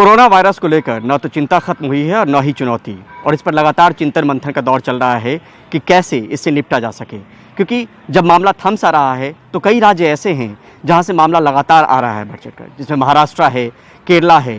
Corona virus को लेकर न तो चिंता खत्म हुई है और न ही चुनौती, और इस पर लगातार चिंतन मंथन का दौर चल रहा है कि कैसे इससे निपटा जा सके। क्योंकि जब मामला थम सा रहा है तो कई राज्य ऐसे हैं जहां से मामला लगातार आ रहा है बढ़ चढ़कर, जिसमें महाराष्ट्र है, केरला है,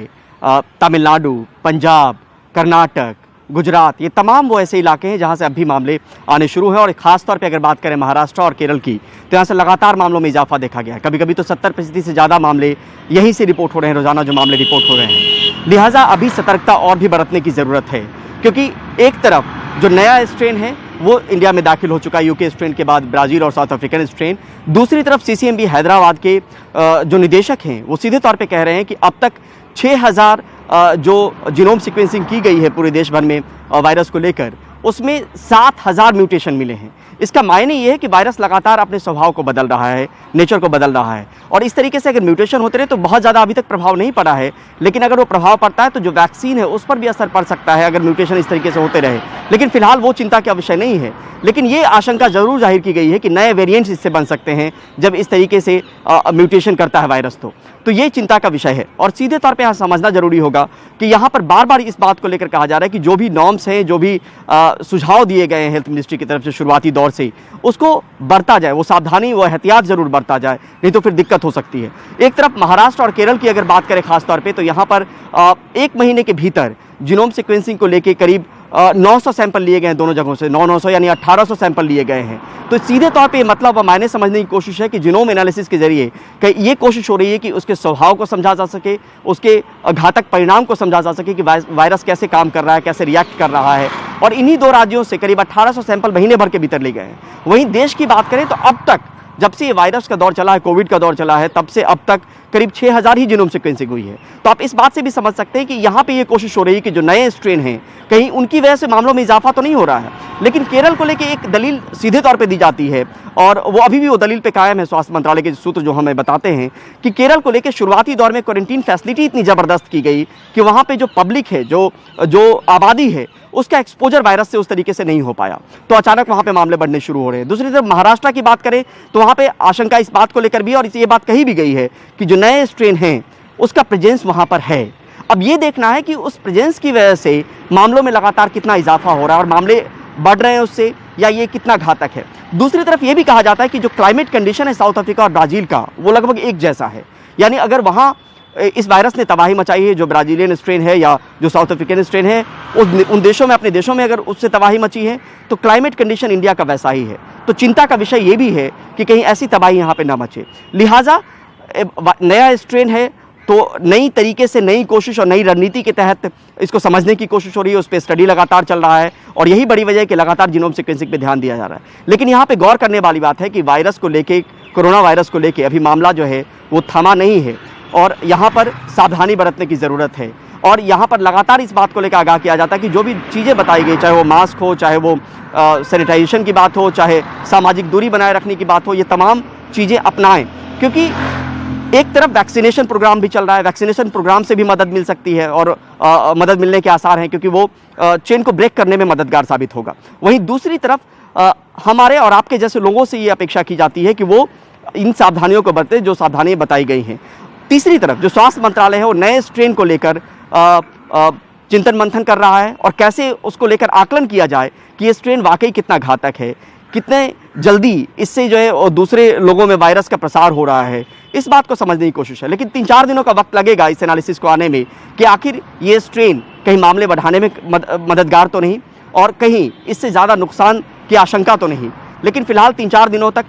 तमिलनाडु, पंजाब, कर्नाटक, गुजरात, ये तमाम वो ऐसे इलाके हैं जहां से अब भी मामले आने शुरू हैं। और ख़ासतौर पे अगर बात करें महाराष्ट्र और केरल की, तो यहाँ से लगातार मामलों में इजाफा देखा गया है। कभी कभी तो 70% से ज़्यादा मामले यहीं से रिपोर्ट हो रहे हैं, रोज़ाना जो मामले रिपोर्ट हो रहे हैं। लिहाजा अभी सतर्कता और भी बरतने की ज़रूरत है, क्योंकि एक तरफ जो नया स्ट्रेन है वो इंडिया में दाखिल हो चुका है, यूके स्ट्रेन के बाद ब्राज़ील और साउथ अफ्रीकन स्ट्रेन। दूसरी तरफ CCMB हैदराबाद के जो निदेशक हैं वो सीधे तौर पे कह रहे हैं कि अब तक 6000 जो जीनोम सीक्वेंसिंग की गई है पूरे देश भर में वायरस को लेकर, उसमें 7000 म्यूटेशन मिले हैं। इसका मायने ये है कि वायरस लगातार अपने स्वभाव को बदल रहा है, नेचर को बदल रहा है। और इस तरीके से अगर म्यूटेशन होते रहे तो बहुत ज़्यादा अभी तक प्रभाव नहीं पड़ा है, लेकिन अगर वो प्रभाव पड़ता है तो जो वैक्सीन है उस पर भी असर पड़ सकता है अगर म्यूटेशन इस तरीके से होते रहे। लेकिन फिलहाल वो चिंता का विषय नहीं है, लेकिन ये आशंका जरूर जाहिर की गई है कि नए वेरिएंट्स इससे बन सकते हैं जब इस तरीके से म्यूटेशन करता है वायरस। तो ये चिंता का विषय है। और सीधे तौर पे यहाँ समझना जरूरी होगा कि यहाँ पर बार बार इस बात को लेकर कहा जा रहा है कि जो भी नॉर्म्स हैं, जो भी सुझाव दिए गए हैं हेल्थ मिनिस्ट्री की तरफ से शुरुआती दौर से, उसको बरता जाए, वो सावधानी, वो एहतियात जरूर बरता जाए, नहीं तो फिर दिक्कत हो सकती है। एक तरफ महाराष्ट्र और केरल की अगर बात करें खास तौर पे, तो यहाँ पर 1 महीने के भीतर जीनोम सीक्वेंसिंग को लेके करीब 900 सैंपल लिए गए हैं दोनों जगहों से, 900 यानी 1800 सैंपल लिए गए हैं। तो सीधे तौर पे मतलब मायने समझने की कोशिश है कि जीनोम एनालिसिस के जरिए ये कोशिश हो रही है कि उसके स्वभाव को समझा जा सके, उसके घातक परिणाम को समझा जा सके कि वायरस कैसे काम कर रहा है, कैसे रिएक्ट कर रहा है। और इन्हीं 2 राज्यों से करीब 1800 सैंपल महीने भर के भीतर लिए गए हैं। वहीं देश की बात करें तो अब तक, जब से ये वायरस का दौर चला है, कोविड का दौर चला है, तब से अब तक करीब 6000 ही जीनोम सीक्वेंसिंग हुई है। तो आप इस बात से भी समझ सकते हैं कि यहाँ पे ये कोशिश हो रही है कि जो नए स्ट्रेन हैं कहीं उनकी वजह से मामलों में इजाफा तो नहीं हो रहा है। लेकिन केरल को लेकर एक दलील सीधे तौर पे दी जाती है, और वो अभी भी वो दलील पे कायम है। स्वास्थ्य मंत्रालय के सूत्र जो हमें बताते हैं कि केरल को लेकर शुरुआती दौर में क्वारंटीन फैसिलिटी इतनी ज़बरदस्त की गई कि वहाँ पे जो पब्लिक है, जो आबादी है, उसका एक्सपोजर वायरस से उस तरीके से नहीं हो पाया, तो अचानक वहाँ पे मामले बढ़ने शुरू हो रहे हैं। दूसरी तरफ महाराष्ट्र की बात करें तो वहाँ पे आशंका इस बात को लेकर भी, और ये बात कही भी गई है कि जो नए स्ट्रेन हैं उसका प्रेजेंस वहाँ पर है। अब ये देखना है कि उस प्रेजेंस की वजह से मामलों में लगातार कितना इजाफा हो रहा है और मामले बढ़ रहे हैं उससे, या ये कितना घातक है। दूसरी तरफ ये भी कहा जाता है कि जो क्लाइमेट कंडीशन है साउथ अफ्रीका और ब्राज़ील का, वो लगभग एक जैसा है। यानी अगर वहाँ इस वायरस ने तबाही मचाई है, जो ब्राज़ीलियन स्ट्रेन है या जो साउथ अफ्रीकन स्ट्रेन है, उन देशों में, अपने देशों में अगर उससे तबाही मची है, तो क्लाइमेट कंडीशन इंडिया का वैसा ही है। तो चिंता का विषय ये भी है कि कहीं ऐसी तबाही यहाँ पे ना मचे। लिहाजा नया स्ट्रेन है तो नई तरीके से, नई कोशिश और नई रणनीति के तहत इसको समझने की कोशिश हो रही है, उस पर स्टडी लगातार चल रहा है, और यही बड़ी वजह है कि लगातार जीनोम सीक्वेंसिंग पे ध्यान दिया जा रहा है। लेकिन यहाँ पे गौर करने वाली बात है कि वायरस को लेके, कोरोना वायरस को लेके अभी मामला जो है वो थमा नहीं है, और यहाँ पर सावधानी बरतने की ज़रूरत है। और यहाँ पर लगातार इस बात को लेकर आगाह किया जाता है कि जो भी चीज़ें बताई गई, चाहे वो मास्क हो, चाहे वो सैनिटाइजेशन की बात हो, चाहे सामाजिक दूरी बनाए रखने की बात हो, ये तमाम चीज़ें अपनाएं। क्योंकि एक तरफ वैक्सीनेशन प्रोग्राम भी चल रहा है, वैक्सीनेशन प्रोग्राम से भी मदद मिल सकती है, और मदद मिलने के आसार हैं, क्योंकि वो चेन को ब्रेक करने में मददगार साबित होगा। वहीं दूसरी तरफ हमारे और आपके जैसे लोगों से ये अपेक्षा की जाती है कि वो इन सावधानियों को बरतें जो सावधानियाँ बताई गई हैं। तीसरी तरफ जो स्वास्थ्य मंत्रालय है वो नए स्ट्रेन को लेकर चिंतन मंथन कर रहा है, और कैसे उसको लेकर आकलन किया जाए कि ये स्ट्रेन वाकई कितना घातक है, कितने जल्दी इससे जो है दूसरे लोगों में वायरस का प्रसार हो रहा है, इस बात को समझने की कोशिश है। लेकिन 3-4 दिनों का वक्त लगेगा इस एनालिसिस को आने में कि आखिर ये स्ट्रेन कहीं मामले बढ़ाने में मददगार तो नहीं, और कहीं इससे ज़्यादा नुकसान की आशंका तो नहीं। लेकिन फिलहाल 3-4 दिनों तक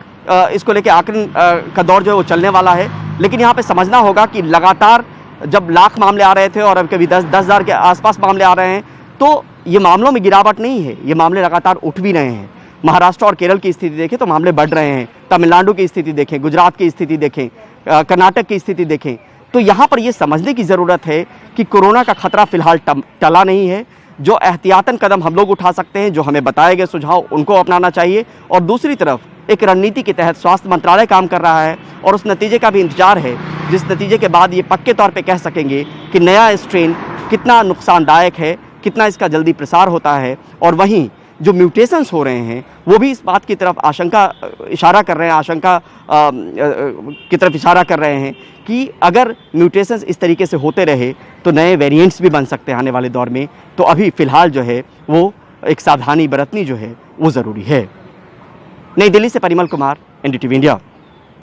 इसको लेकर आकलन का दौर जो है वो चलने वाला है। लेकिन यहाँ पे समझना होगा कि लगातार जब लाख मामले आ रहे थे और अब कभी 10,000 के आसपास मामले आ रहे हैं, तो ये मामलों में गिरावट नहीं है, ये मामले लगातार उठ भी रहे हैं। महाराष्ट्र और केरल की स्थिति देखें तो मामले बढ़ रहे हैं, तमिलनाडु की स्थिति देखें, गुजरात की स्थिति देखें, कर्नाटक की स्थिति देखें। तो यहाँ पर ये समझने की ज़रूरत है कि कोरोना का खतरा फिलहाल टला नहीं है। जो एहतियातन कदम हम लोग उठा सकते हैं, जो हमें बताए गए सुझाव, उनको अपनाना चाहिए। और दूसरी तरफ एक रणनीति के तहत स्वास्थ्य मंत्रालय काम कर रहा है, और उस नतीजे का भी इंतजार है, जिस नतीजे के बाद ये पक्के तौर पे कह सकेंगे कि नया स्ट्रेन कितना नुकसानदायक है, कितना इसका जल्दी प्रसार होता है। और वहीं जो म्यूटेशंस हो रहे हैं वो भी इस बात की तरफ इशारा कर रहे हैं, आशंका की तरफ इशारा कर रहे हैं कि अगर म्यूटेशंस इस तरीके से होते रहे तो नए वेरिएंट्स भी बन सकते हैं आने वाले दौर में। तो अभी फ़िलहाल जो है वो एक सावधानी बरतनी जो है वो ज़रूरी है। नई दिल्ली से परिमल कुमार, NDTV इंडिया।